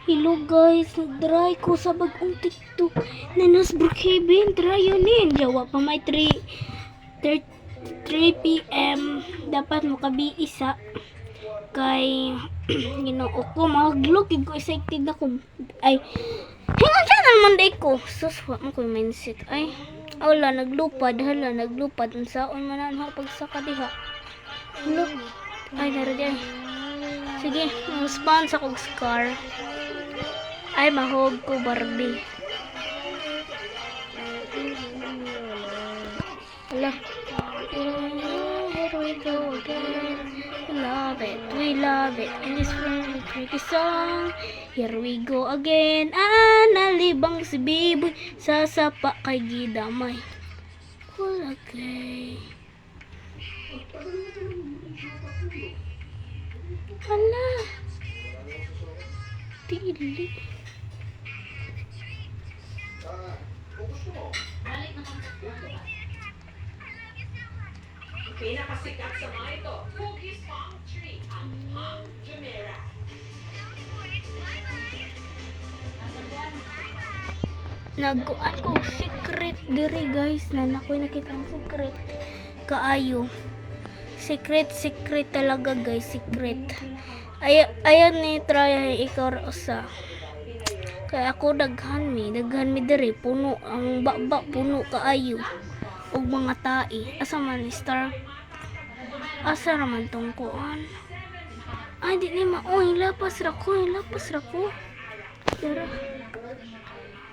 Hello guys, nag-dry ko sa bagong TikTok na nas Brookhaven. Dry yun Jawa pa may 3 p.m. Dapat mo kabi isa. Kay, ginoo ko, maglog. Ko excited ako. Ay, hingan siya naman day ko. Sus, wak mo ko yung mindset. Ay, wala, naglupad. Hala, naglupad. Ang saon man ang pagsaka diha. Look. Ay, naradi ay. Sige, response akong scar. Ay, mahog ko Barbie. Hala. Here we go again. We love it. In this friendly tricky song. Here we go again. Nalibang si Biboy sa sapa kay Gidamay. Kulagay. Hala. Tili. Pinakasikat sa mga ito, Cookies Palm Tree at Palm Jumeirah. Nagkuan ko secret diri guys na nakoy nakita ang secret kaayo. Secret talaga guys, secret. Ayan ni try ikaw usa. Kaya ako daghan mi diri puno ang baba puno kaayo og mga tae. Asa man star? Asa naman tong kuan? Ay di ni maoy lapas ra ko.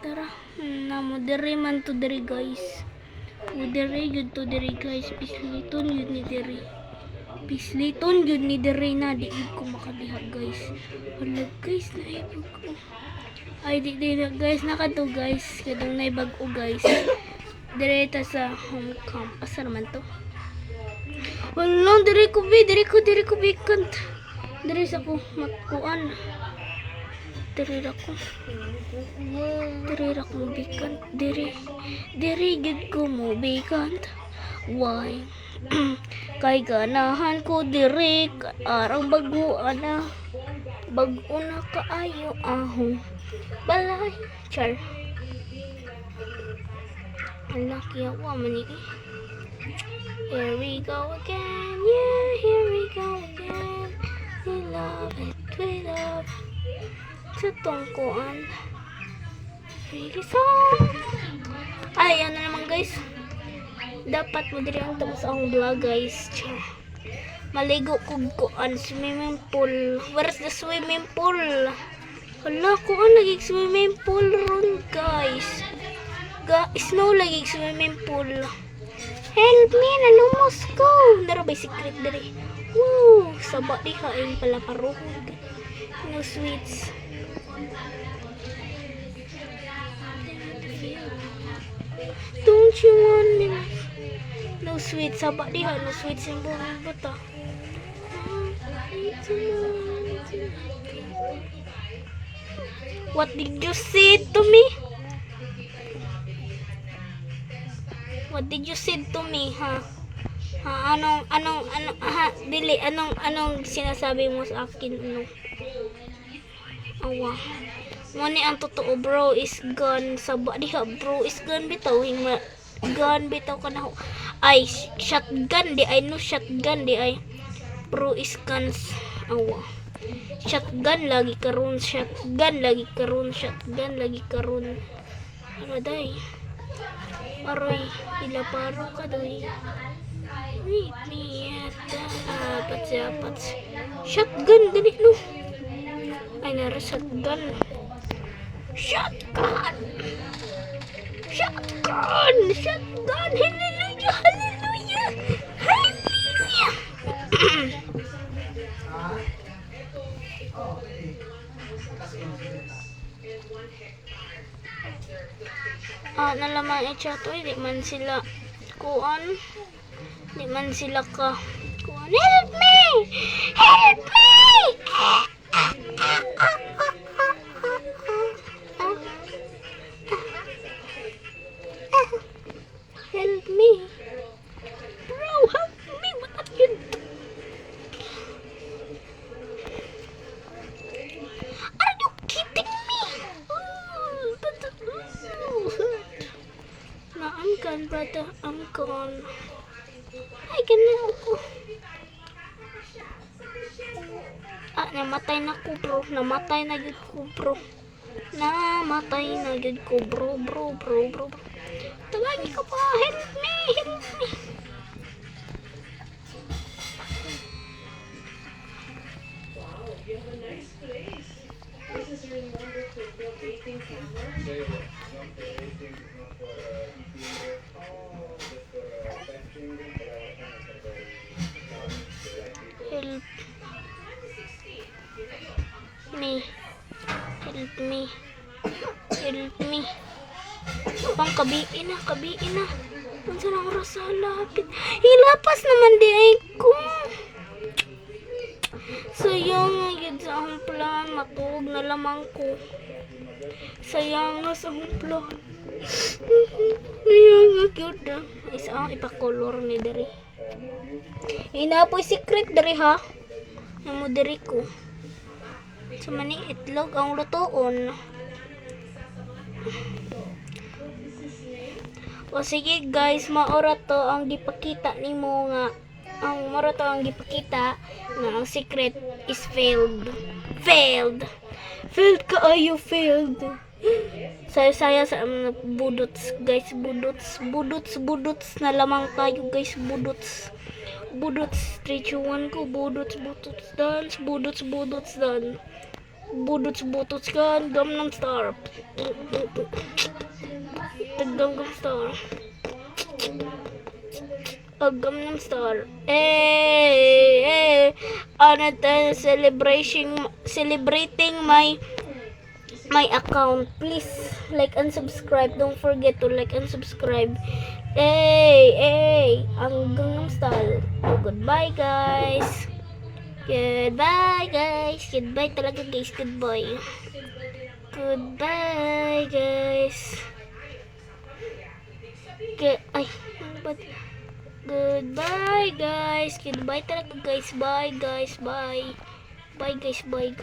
Tara. Namo diri man to diri guys. Diri gud to diri guys. Pisliton yun ni diri. Na di ko makadiha guys. Wala guys naibag ko. Ay di na guys nakato guys. Kadang naibag ko guys. Direta sa home camp. Asa naman to? Wala diri ko bikant. Diri sa ko matkuan. Diri ko bikant. Diri gid ko mo bikant. Why? Kay ganahan ko diri arang baguan na. Bago na kaayo aho. Balay. Char. Anak yawa man ni. Here we go again. Yeah, here we go again. We love it. Sa tungkuan. Really song. Ay, ano naman guys. Dapat mo diri ang tapos ang vlog guys. Maligo kuan swimming pool. Where's the swimming pool? Hala, kuan lagi swimming pool ron guys. Snow lagi swimming pool. Help me, nalumos ko. Daro ba secret diri? Woo, saba di kain pala paruhod. No sweets. Don't you want me? No sweets, saba di no sweets yung buong buta. What did you say to me? What did you say to me, ha? Anong sinasabi mo sa akin, no? Awa. Muni ang totoo, bro is gone. Saba diha, bro is gone bitaw. Gun bitaw ka na. Ay, shotgun di ay, no shotgun di ay. Bro is gone. Awa. Shotgun lagi karon. Ano day? Aroy, ilaparo ka doy. Meet me at the apats. Shotgun, dali no. Ay, nara shotgun. Shotgun! Hallelujah! Nalaman i-chat di man sila kuan. Di man sila ka kuan. Help me! Help me. Bro, help me. What are you doing? Are you kidding gone, brother. I'm gone. Ay, ganun ako. Ah, namatay na ko, bro. Namatay na yun ko, bro. Namatay na yun ko, bro. Tawagin ko pa. Help me. Wow, you have a nice place. This is really wonderful for baking camera. Help me. Pang kabiin na. Kung saan ang oras sa lapit. Hilapas naman di ay ko. Sayang nga yun sa akong plan. Matuog na lamang ko. Sayang nga sa akong plan. Sayang nga cute na. Isa ang ipakolor ni Dari. Inapoy secret Dari ha. Ang mo Dari ko. Sa mani itlog ang lutoon. O sige guys, maora to ang gipakita nimo nga ang gipakita nga ang secret is failed kaayo. Saya sa budots guys, budots na lamang tayo guys, budots 3, 2, 1 ko, budots dance, budots kan Gangnam Star. Gangnam Star. Gangnam Star. Another celebrating my account. Please like and subscribe. Don't forget to like and subscribe. Ang Gangnam Star. Goodbye guys. Goodbye talaga guys. Goodbye guys. Goodbye guys. Goodbye talaga guys. Bye guys. Bye guys. Bye.